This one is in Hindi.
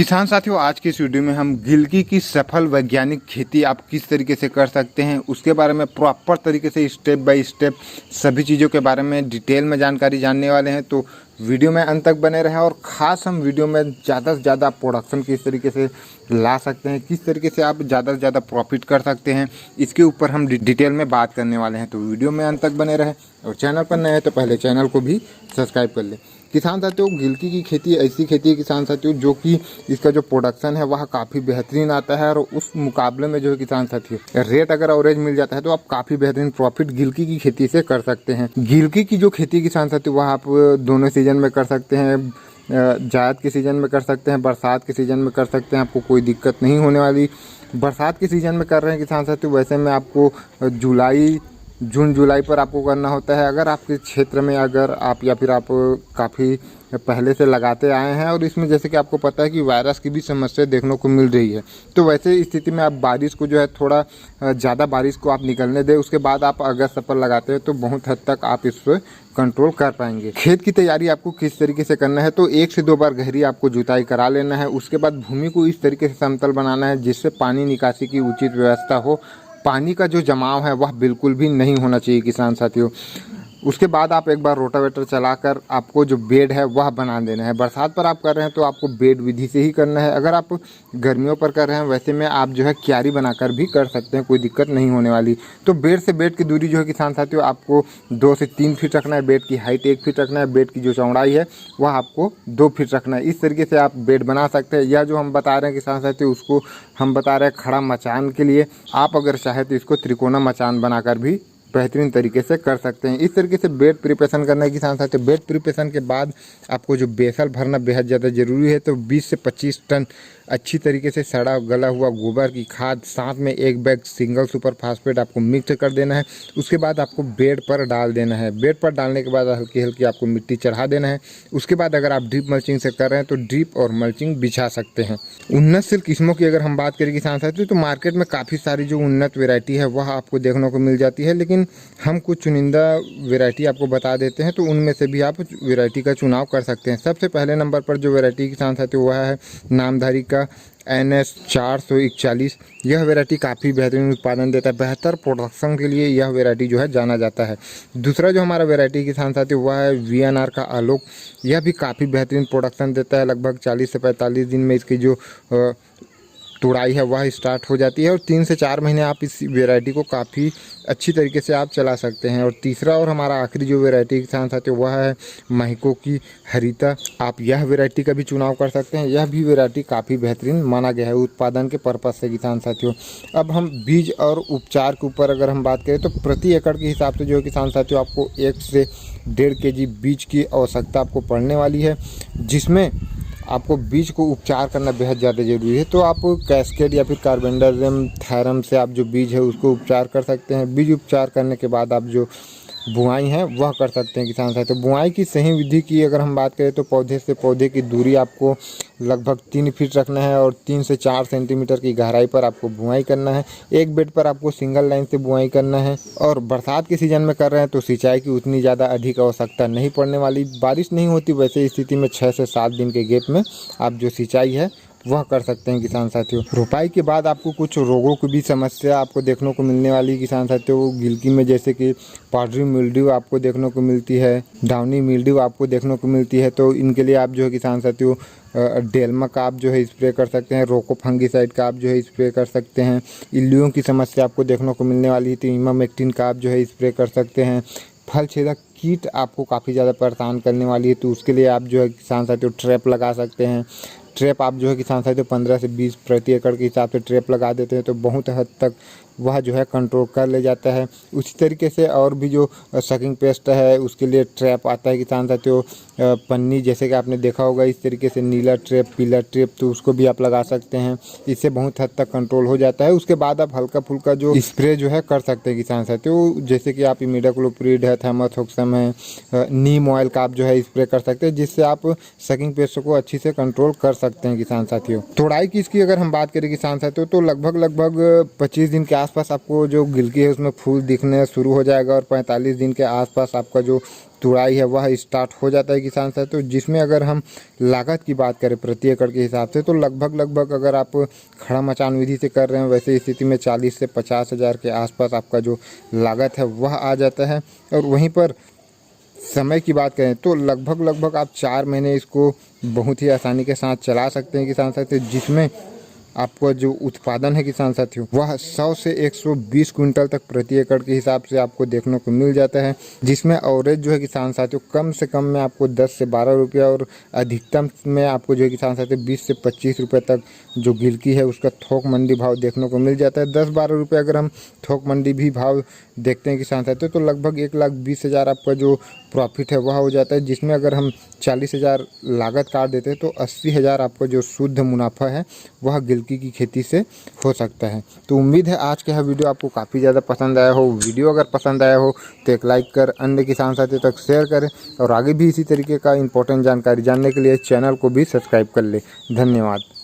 किसान साथियों, आज की इस वीडियो में हम गिलकी की सफल वैज्ञानिक खेती आप किस तरीके से कर सकते हैं उसके बारे में प्रॉपर तरीके से स्टेप बाय स्टेप सभी चीज़ों के बारे में डिटेल में जानकारी जानने वाले हैं। तो वीडियो में अंत तक बने रहें और ख़ास हम वीडियो में ज़्यादा से ज़्यादा प्रोडक्शन किस तरीके से ला सकते हैं, किस तरीके से आप ज़्यादा से ज़्यादा प्रॉफिट कर सकते हैं, इसके ऊपर हम डिटेल में बात करने वाले हैं। तो वीडियो में अंत तक बने रहें और चैनल पर नए हैं तो पहले चैनल को भी सब्सक्राइब कर लें। किसान साथियों, गिलकी की खेती ऐसी खेती है किसान साथियों जो कि इसका जो प्रोडक्शन है वह काफ़ी बेहतरीन आता है और उस मुकाबले में जो है किसान साथियों रेट अगर एवरेज मिल जाता है तो आप काफ़ी बेहतरीन प्रॉफिट गिलकी की खेती से कर सकते हैं। गिलकी की जो खेती किसान साथियों वह आप दोनों सीजन में कर सकते हैं, जायद के सीज़न में कर सकते हैं, बरसात के सीज़न में कर सकते हैं, आपको कोई दिक्कत नहीं होने वाली। बरसात के सीज़न में कर रहे हैं किसान साथियों, वैसे में आपको जून जुलाई पर आपको करना होता है। अगर आपके क्षेत्र में अगर आप या फिर आप काफ़ी पहले से लगाते आए हैं और इसमें जैसे कि आपको पता है कि वायरस की भी समस्या देखने को मिल रही है, तो वैसे स्थिति में आप बारिश को जो है थोड़ा ज़्यादा बारिश को आप निकलने दें, उसके बाद आप अगस्त पर लगाते हैं तो बहुत हद तक आप इस पर कंट्रोल कर पाएंगे। खेत की तैयारी आपको किस तरीके से करना है, तो 1 से 2 बार गहरी आपको जुताई करा लेना है। उसके बाद भूमि को इस तरीके से समतल बनाना है जिससे पानी निकासी की उचित व्यवस्था हो। पानी का जो जमाव है वह बिल्कुल भी नहीं होना चाहिए किसान साथियों। उसके बाद आप एक बार रोटावेटर चलाकर आपको जो बेड है वह बना देना है। बरसात पर आप कर रहे हैं तो आपको बेड विधि से ही करना है। अगर आप गर्मियों पर कर रहे हैं वैसे में आप जो है क्यारी बनाकर भी कर सकते हैं, कोई दिक्कत नहीं होने वाली। तो बेड से बेड की दूरी जो है किसान साथियों आपको 2 से 3 फीट रखना है। बेड की हाइट 1 फीट रखना है। बेड की जो चौड़ाई है वह आपको 2 फीट रखना है। इस तरीके से आप बेड बना सकते हैं। यह जो हम बता रहे हैं किसान साथियों उसको हम बता रहे हैं खड़ा मचान के लिए। आप अगर चाहे तो इसको त्रिकोणा मचान बनाकर भी बेहतरीन तरीके से कर सकते हैं। इस तरीके से बेड प्रिपरेशन करना है किसान साथियों। बेड प्रिपरेशन के बाद आपको जो बेसल भरना बेहद ज़्यादा ज़रूरी है। तो 20 से 25 टन अच्छी तरीके से सड़ा गला हुआ गोबर की खाद, साथ में 1 बैग सिंगल सुपर फास्फेट आपको मिक्स कर देना है। उसके बाद आपको बेड पर डाल देना है। बेड पर डालने के बाद हल्की हल्की आपको मिट्टी चढ़ा देना है। उसके बाद अगर आप ड्रिप मल्चिंग से कर रहे हैं तो ड्रिप और मल्चिंग बिछा सकते हैं। उन्नतशील किस्मों की अगर हम बात करें किसान साथियों तो मार्केट में काफ़ी सारी जो उन्नत वेराइटी है वह आपको देखने को मिल जाती है, लेकिन हम कुछ चुनिंदा वेराइटी आपको बता देते हैं तो उनमें से भी आप वेराइटी का चुनाव कर सकते हैं। सबसे पहले नंबर पर जो वेराइटी किसान साथियों वह है नामधारी का NS 441। यह वेराइटी काफ़ी बेहतरीन उत्पादन देता है। बेहतर प्रोडक्शन के लिए यह वेराइटी जो है जाना जाता है। दूसरा जो हमारा वेराइटी किसान साथियों वह है VNR का आलोक। यह भी काफ़ी बेहतरीन प्रोडक्शन देता है। लगभग 40 से 45 दिन में इसकी जो तुड़ाई है वह स्टार्ट हो जाती है और 3 से 4 महीने आप इस वेराइटी को काफ़ी अच्छी तरीके से आप चला सकते हैं। और तीसरा और हमारा आखिरी जो वेराइटी किसान साथियों वह है महिको की हरिता। आप यह वेराइटी का भी चुनाव कर सकते हैं। यह भी वेराइटी काफ़ी बेहतरीन माना गया है उत्पादन के पर्पज़ से किसान साथियों। अब हम बीज और उपचार के ऊपर अगर हम बात करें तो प्रति एकड़ के हिसाब से जो है किसान साथियों आपको 1 से 1.5 kg बीज की आवश्यकता आपको पड़ने वाली है, जिसमें आपको बीज को उपचार करना बेहद ज़्यादा ज़रूरी है। तो आप कैस्केड या फिर कार्बेंडाजिम थायरम से आप जो बीज है उसको उपचार कर सकते हैं। बीज उपचार करने के बाद आप जो बुआई है वह कर सकते हैं किसान साथियों। तो बुआई की सही विधि की अगर हम बात करें तो पौधे से पौधे की दूरी आपको लगभग 3 फीट रखना है और 3 से 4 सेंटीमीटर की गहराई पर आपको बुआई करना है। एक बेड पर आपको सिंगल लाइन से बुआई करना है। और बरसात के सीज़न में कर रहे हैं तो सिंचाई की उतनी ज़्यादा अधिक आवश्यकता नहीं पड़ने वाली। बारिश नहीं होती वैसे स्थिति में 6 से 7 दिन के गैप में आप जो सिंचाई है वह कर सकते हैं किसान साथियों। रोपाई के बाद आपको कुछ रोगों की भी समस्या आपको देखने को मिलने वाली किसान साथियों गिलकी में, जैसे कि पाउडरी मिल्ड्यू आपको देखने को मिलती है, डाउनी मिल्ड्यू आपको देखने को मिलती है। तो इनके लिए आप जो है किसान साथियों डेल्मा का आप जो है स्प्रे कर सकते हैं। रोको फंगीसाइड का आप जो है स्प्रे कर सकते हैं। इल्लियों की समस्या आपको देखने को मिलने वाली है तो इमामेक्टिन का आप जो है स्प्रे कर सकते हैं। फल छेदक कीट आपको काफ़ी ज़्यादा परेशान करने वाली है तो उसके लिए आप जो है किसान साथियों ट्रैप लगा सकते हैं। ट्रैप आप जो है किसान साथियों 15 से 20 प्रति एकड़ के हिसाब से ट्रैप लगा देते हैं तो बहुत हद तक वह जो है कंट्रोल कर ले जाता है। उसी तरीके से और भी जो सकिंग पेस्ट है उसके लिए ट्रैप आता है किसान साथियों पन्नी, जैसे कि आपने देखा होगा इस तरीके से नीला ट्रैप पीला ट्रैप, तो उसको भी आप लगा सकते हैं। इससे बहुत हद तक कंट्रोल हो जाता है। उसके बाद आप हल्का फुल्का जो स्प्रे जो है कर सकते हैं किसान साथियों, जैसे कि आप इमिडाक्लोप्रिड है, थाइमोथोक्सम है, नीम ऑयल का आप जो है स्प्रे कर सकते हैं, जिससे आप सकिंग पेस्ट को अच्छी से कंट्रोल कर सकते हैं किसान साथियों। तोड़ाई की इसकी अगर हम बात करें किसान साथियों तो लगभग 25 दिन के आसपास आपको जो गिलकी है उसमें फूल दिखने शुरू हो जाएगा और 45 दिन के आसपास आपका जो तुड़ाई है वह स्टार्ट हो जाता है किसान साथियों। जिसमें अगर हम लागत की बात करें प्रति एकड़ के हिसाब से तो लगभग अगर आप खड़ा मचान विधि से कर रहे हैं वैसे स्थिति में 40 से 50 हज़ार के आसपास आपका जो लागत है वह आ जाता है। और वहीं पर समय की बात करें तो लगभग आप 4 महीने इसको बहुत ही आसानी के साथ चला सकते हैं किसान साथियों। जिसमें आपको जो उत्पादन है किसान साथियों वह 100 से 120 क्विंटल तक प्रति एकड़ के हिसाब से आपको देखने को मिल जाता है। जिसमें एवरेज जो है किसान साथियों कम से कम में आपको 10 से 12 रुपया और अधिकतम में आपको जो है किसान साथियों 20 से 25 रुपये तक जो गिलकी है उसका थोक मंडी भाव देखने को मिल जाता है। 10-12 रुपये अगर हम थोक मंडी भी भाव देखते हैं किसान साथियों तो लगभग 1,20,000 आपका जो प्रॉफिट है वह हो जाता है। जिसमें अगर हम 40,000 लागत काट देते हैं तो 80,000 आपका जो शुद्ध मुनाफा है वह गिलकी की खेती से हो सकता है। तो उम्मीद है आज का यह वीडियो आपको काफ़ी ज़्यादा पसंद आया हो। वीडियो अगर पसंद आया हो तो एक लाइक कर अन्य किसान साथियों तक शेयर करें और आगे भी इसी तरीके का इंपॉर्टेंट जानकारी जानने के लिए चैनल को भी सब्सक्राइब कर ले। धन्यवाद।